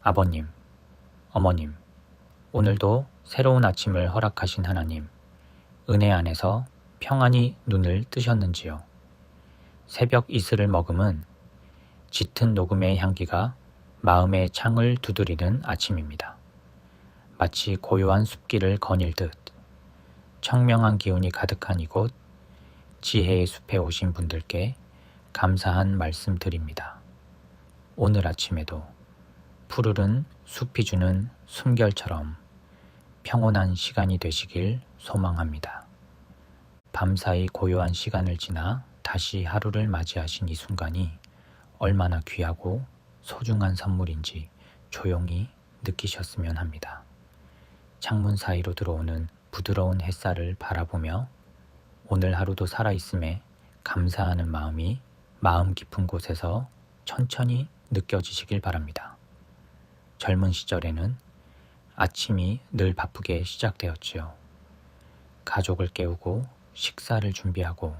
아버님, 어머님, 오늘도 새로운 아침을 허락하신 하나님, 은혜 안에서 평안히 눈을 뜨셨는지요? 새벽 이슬을 머금은 짙은 녹음의 향기가 마음의 창을 두드리는 아침입니다. 마치 고요한 숲길을 거닐듯 청명한 기운이 가득한 이곳 지혜의 숲에 오신 분들께 감사한 말씀 드립니다. 오늘 아침에도 푸르른 숲이 주는 숨결처럼 평온한 시간이 되시길 소망합니다. 밤사이 고요한 시간을 지나 다시 하루를 맞이하신 이 순간이 얼마나 귀하고 소중한 선물인지 조용히 느끼셨으면 합니다. 창문 사이로 들어오는 부드러운 햇살을 바라보며 오늘 하루도 살아있음에 감사하는 마음이 마음 깊은 곳에서 천천히 느껴지시길 바랍니다. 젊은 시절에는 아침이 늘 바쁘게 시작되었지요. 가족을 깨우고 식사를 준비하고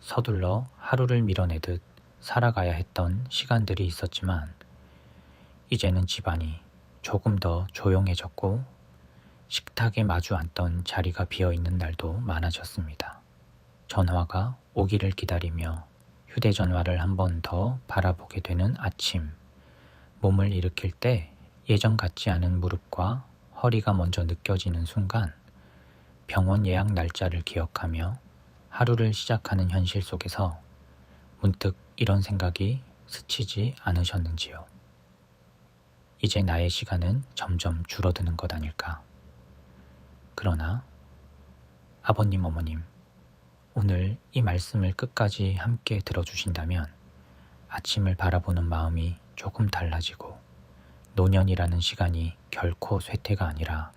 서둘러 하루를 밀어내듯 살아가야 했던 시간들이 있었지만 이제는 집안이 조금 더 조용해졌고 식탁에 마주 앉던 자리가 비어있는 날도 많아졌습니다. 전화가 오기를 기다리며 휴대전화를 한 번 더 바라보게 되는 아침. 몸을 일으킬 때 예전 같지 않은 무릎과 허리가 먼저 느껴지는 순간 병원 예약 날짜를 기억하며 하루를 시작하는 현실 속에서 문득 이런 생각이 스치지 않으셨는지요? 이제 나의 시간은 점점 줄어드는 것 아닐까? 그러나 아버님, 어머님, 오늘 이 말씀을 끝까지 함께 들어주신다면 아침을 바라보는 마음이 조금 달라지고 노년이라는 시간이 결코 쇠퇴가 아니라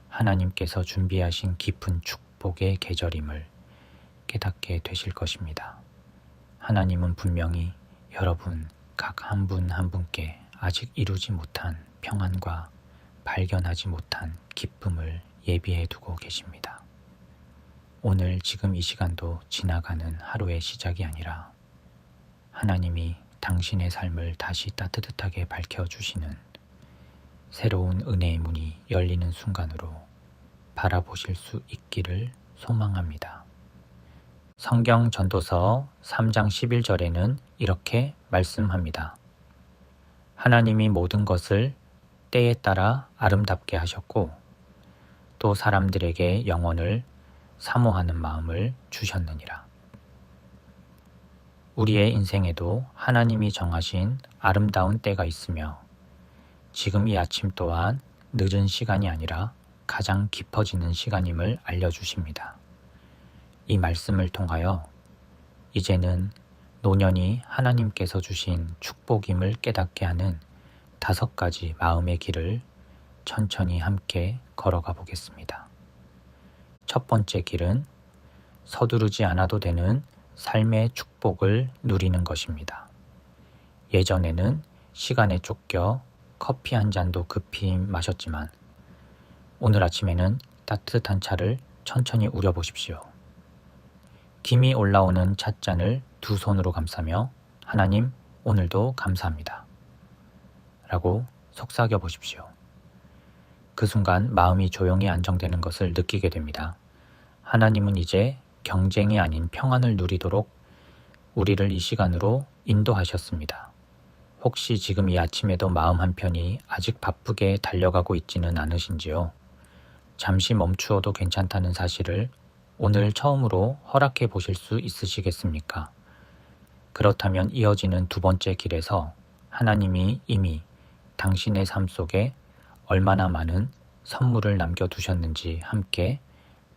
하나님께서 준비하신 깊은 축복의 계절임을 깨닫게 되실 것입니다. 하나님은 분명히 여러분 각 한 분 한 분께 아직 이루지 못한 평안과 발견하지 못한 기쁨을 예비해 두고 계십니다. 오늘 지금 이 시간도 지나가는 하루의 시작이 아니라 하나님이 당신의 삶을 다시 따뜻하게 밝혀주시는 새로운 은혜의 문이 열리는 순간으로 바라보실 수 있기를 소망합니다. 성경 전도서 3장 11절에는 이렇게 말씀합니다. 하나님이 모든 것을 때에 따라 아름답게 하셨고 또 사람들에게 영혼을 사모하는 마음을 주셨느니라. 우리의 인생에도 하나님이 정하신 아름다운 때가 있으며 지금 이 아침 또한 늦은 시간이 아니라 가장 깊어지는 시간임을 알려주십니다. 이 말씀을 통하여 이제는 노년이 하나님께서 주신 축복임을 깨닫게 하는 5가지 마음의 길을 천천히 함께 걸어가 보겠습니다. 첫 번째 길은 서두르지 않아도 되는 삶의 축복을 누리는 것입니다. 예전에는 시간에 쫓겨 커피 한 잔도 급히 마셨지만 오늘 아침에는 따뜻한 차를 천천히 우려보십시오. 김이 올라오는 찻잔을 2손으로 감싸며 하나님 오늘도 감사합니다. 라고 속삭여 보십시오. 그 순간 마음이 조용히 안정되는 것을 느끼게 됩니다. 하나님은 이제 경쟁이 아닌 평안을 누리도록 우리를 이 시간으로 인도하셨습니다. 혹시 지금 이 아침에도 마음 한편이 아직 바쁘게 달려가고 있지는 않으신지요? 잠시 멈추어도 괜찮다는 사실을 오늘 처음으로 허락해 보실 수 있으시겠습니까? 그렇다면 이어지는 2번째 길에서 하나님이 이미 당신의 삶 속에 얼마나 많은 선물을 남겨두셨는지 함께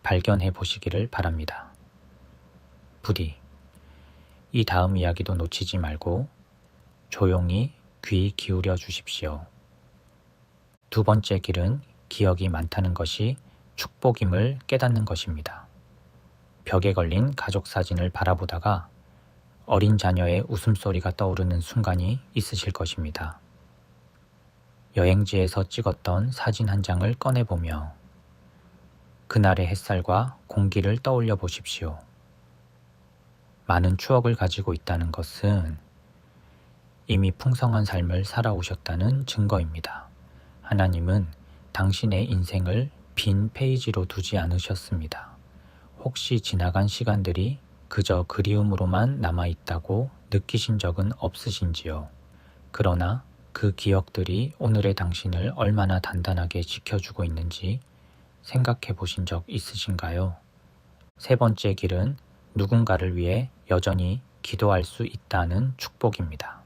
발견해 보시기를 바랍니다. 부디 이 다음 이야기도 놓치지 말고 조용히 귀 기울여 주십시오. 2번째 길은 기억이 많다는 것이 축복임을 깨닫는 것입니다. 벽에 걸린 가족 사진을 바라보다가 어린 자녀의 웃음소리가 떠오르는 순간이 있으실 것입니다. 여행지에서 찍었던 사진 한 장을 꺼내보며 그날의 햇살과 공기를 떠올려 보십시오. 많은 추억을 가지고 있다는 것은 이미 풍성한 삶을 살아오셨다는 증거입니다. 하나님은 당신의 인생을 빈 페이지로 두지 않으셨습니다. 혹시 지나간 시간들이 그저 그리움으로만 남아있다고 느끼신 적은 없으신지요? 그러나 그 기억들이 오늘의 당신을 얼마나 단단하게 지켜주고 있는지 생각해 보신 적 있으신가요? 세 번째 길은 누군가를 위해 여전히 기도할 수 있다는 축복입니다.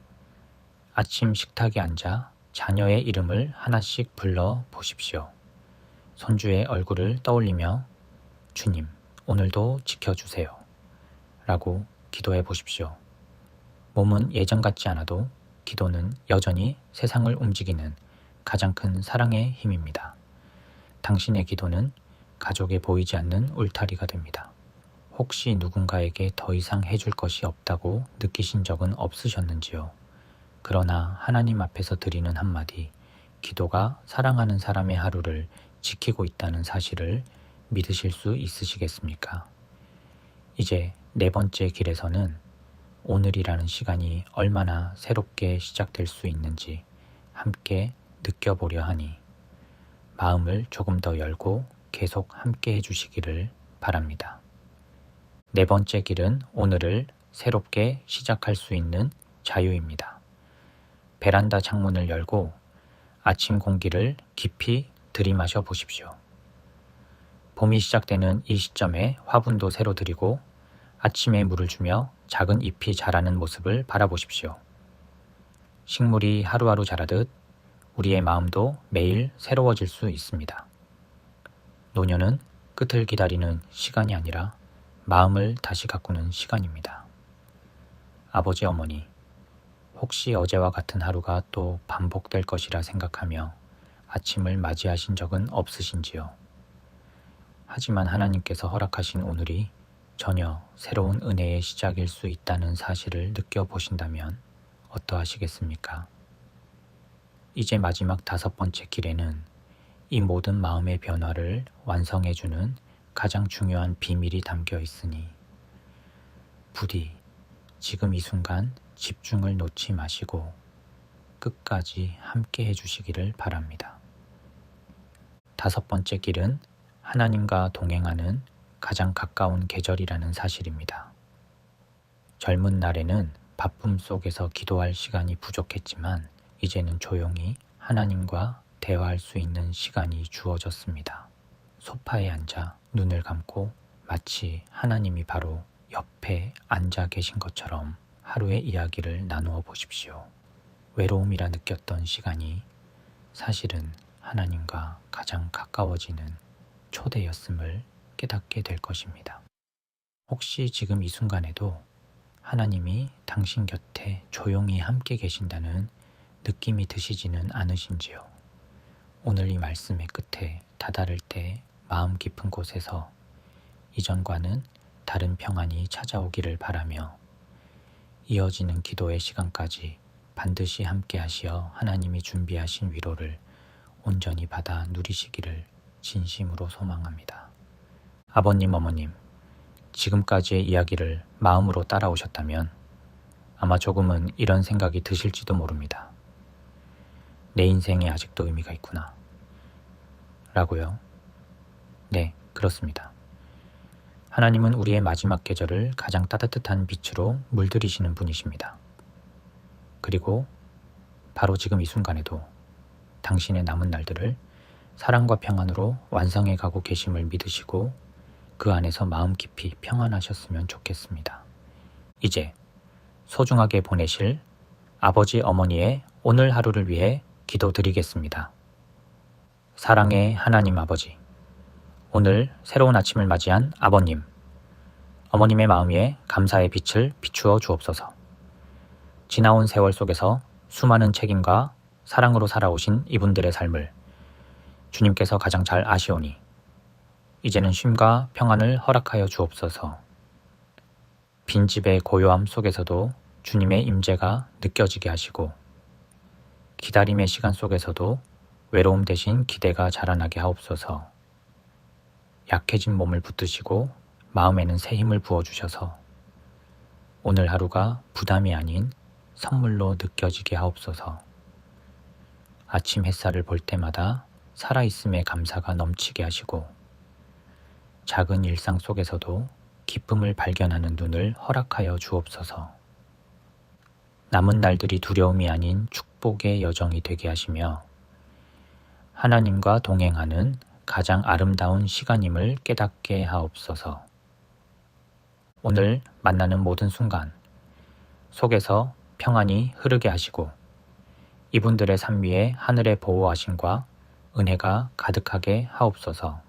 아침 식탁에 앉아 자녀의 이름을 하나씩 불러 보십시오. 손주의 얼굴을 떠올리며 주님, 오늘도 지켜주세요. 라고 기도해 보십시오. 몸은 예전 같지 않아도 기도는 여전히 세상을 움직이는 가장 큰 사랑의 힘입니다. 당신의 기도는 가족에 보이지 않는 울타리가 됩니다. 혹시 누군가에게 더 이상 해줄 것이 없다고 느끼신 적은 없으셨는지요? 그러나 하나님 앞에서 드리는 한마디, 기도가 사랑하는 사람의 하루를 지키고 있다는 사실을 믿으실 수 있으시겠습니까? 이제 네 번째 길에서는 오늘이라는 시간이 얼마나 새롭게 시작될 수 있는지 함께 느껴보려 하니 마음을 조금 더 열고 계속 함께 해주시기를 바랍니다. 네 번째 길은 오늘을 새롭게 시작할 수 있는 자유입니다. 베란다 창문을 열고 아침 공기를 깊이 들이마셔 보십시오. 봄이 시작되는 이 시점에 화분도 새로 들이고 아침에 물을 주며 작은 잎이 자라는 모습을 바라보십시오. 식물이 하루하루 자라듯 우리의 마음도 매일 새로워질 수 있습니다. 노년은 끝을 기다리는 시간이 아니라 마음을 다시 가꾸는 시간입니다. 아버지, 어머니, 혹시 어제와 같은 하루가 또 반복될 것이라 생각하며 아침을 맞이하신 적은 없으신지요? 하지만 하나님께서 허락하신 오늘이 전혀 새로운 은혜의 시작일 수 있다는 사실을 느껴보신다면 어떠하시겠습니까? 이제 마지막 다섯 번째 길에는 이 모든 마음의 변화를 완성해주는 가장 중요한 비밀이 담겨 있으니 부디 지금 이 순간 집중을 놓지 마시고 끝까지 함께 해주시기를 바랍니다. 다섯 번째 길은 하나님과 동행하는 가장 가까운 계절이라는 사실입니다. 젊은 날에는 바쁨 속에서 기도할 시간이 부족했지만 이제는 조용히 하나님과 대화할 수 있는 시간이 주어졌습니다. 소파에 앉아 눈을 감고 마치 하나님이 바로 옆에 앉아 계신 것처럼 하루의 이야기를 나누어 보십시오. 외로움이라 느꼈던 시간이 사실은 하나님과 가장 가까워지는 초대였음을 깨닫게 될 것입니다. 혹시 지금 이 순간에도 하나님이 당신 곁에 조용히 함께 계신다는 느낌이 드시지는 않으신지요? 오늘 이 말씀의 끝에 다다를 때 마음 깊은 곳에서 이전과는 다른 평안이 찾아오기를 바라며 이어지는 기도의 시간까지 반드시 함께 하시어 하나님이 준비하신 위로를 온전히 받아 누리시기를 진심으로 소망합니다. 아버님, 어머님, 지금까지의 이야기를 마음으로 따라오셨다면 아마 조금은 이런 생각이 드실지도 모릅니다. 내 인생에 아직도 의미가 있구나. 라고요. 네, 그렇습니다. 하나님은 우리의 마지막 계절을 가장 따뜻한 빛으로 물들이시는 분이십니다. 그리고 바로 지금 이 순간에도 당신의 남은 날들을 사랑과 평안으로 완성해 가고 계심을 믿으시고 그 안에서 마음 깊이 평안하셨으면 좋겠습니다. 이제 소중하게 보내실 아버지, 어머니의 오늘 하루를 위해 기도드리겠습니다. 사랑의 하나님 아버지, 오늘 새로운 아침을 맞이한 아버님, 어머님의 마음 위에 감사의 빛을 비추어 주옵소서. 지나온 세월 속에서 수많은 책임과 사랑으로 살아오신 이분들의 삶을 주님께서 가장 잘 아시오니 이제는 쉼과 평안을 허락하여 주옵소서. 빈집의 고요함 속에서도 주님의 임재가 느껴지게 하시고 기다림의 시간 속에서도 외로움 대신 기대가 자라나게 하옵소서. 약해진 몸을 붙드시고 마음에는 새 힘을 부어주셔서 오늘 하루가 부담이 아닌 선물로 느껴지게 하옵소서. 아침 햇살을 볼 때마다 살아있음의 감사가 넘치게 하시고 작은 일상 속에서도 기쁨을 발견하는 눈을 허락하여 주옵소서. 남은 날들이 두려움이 아닌 축복의 여정이 되게 하시며 하나님과 동행하는 가장 아름다운 시간임을 깨닫게 하옵소서. 오늘 만나는 모든 순간 속에서 평안이 흐르게 하시고 이분들의 삶 위에 하늘의 보호하심과 은혜가 가득하게 하옵소서.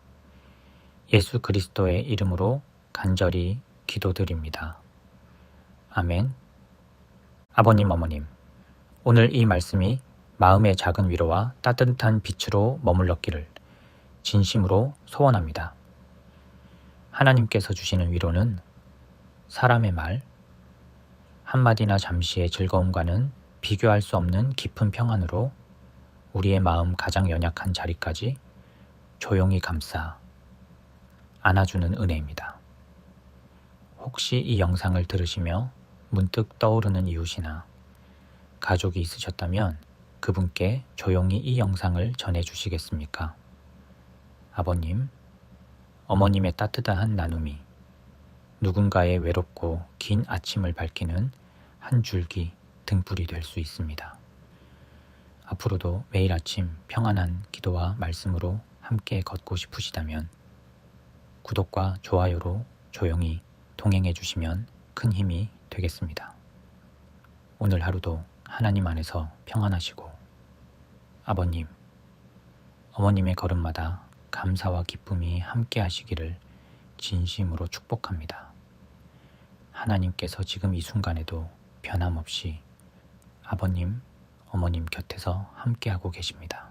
예수 그리스도의 이름으로 간절히 기도드립니다. 아멘. 아버님, 어머님, 오늘 이 말씀이 마음의 작은 위로와 따뜻한 빛으로 머물렀기를 진심으로 소원합니다. 하나님께서 주시는 위로는 사람의 말, 한마디나 잠시의 즐거움과는 비교할 수 없는 깊은 평안으로 우리의 마음 가장 연약한 자리까지 조용히 감싸 안아주는 은혜입니다. 혹시 이 영상을 들으시며 문득 떠오르는 이웃이나 가족이 있으셨다면 그분께 조용히 이 영상을 전해주시겠습니까? 아버님, 어머님의 따뜻한 나눔이 누군가의 외롭고 긴 아침을 밝히는 한 줄기 등불이 될 수 있습니다. 앞으로도 매일 아침 평안한 기도와 말씀으로 함께 걷고 싶으시다면 구독과 좋아요로 조용히 동행해 주시면 큰 힘이 되겠습니다. 오늘 하루도 하나님 안에서 평안하시고 아버님, 어머님의 걸음마다 감사와 기쁨이 함께 하시기를 진심으로 축복합니다. 하나님께서 지금 이 순간에도 변함없이 아버님, 어머님 곁에서 함께하고 계십니다.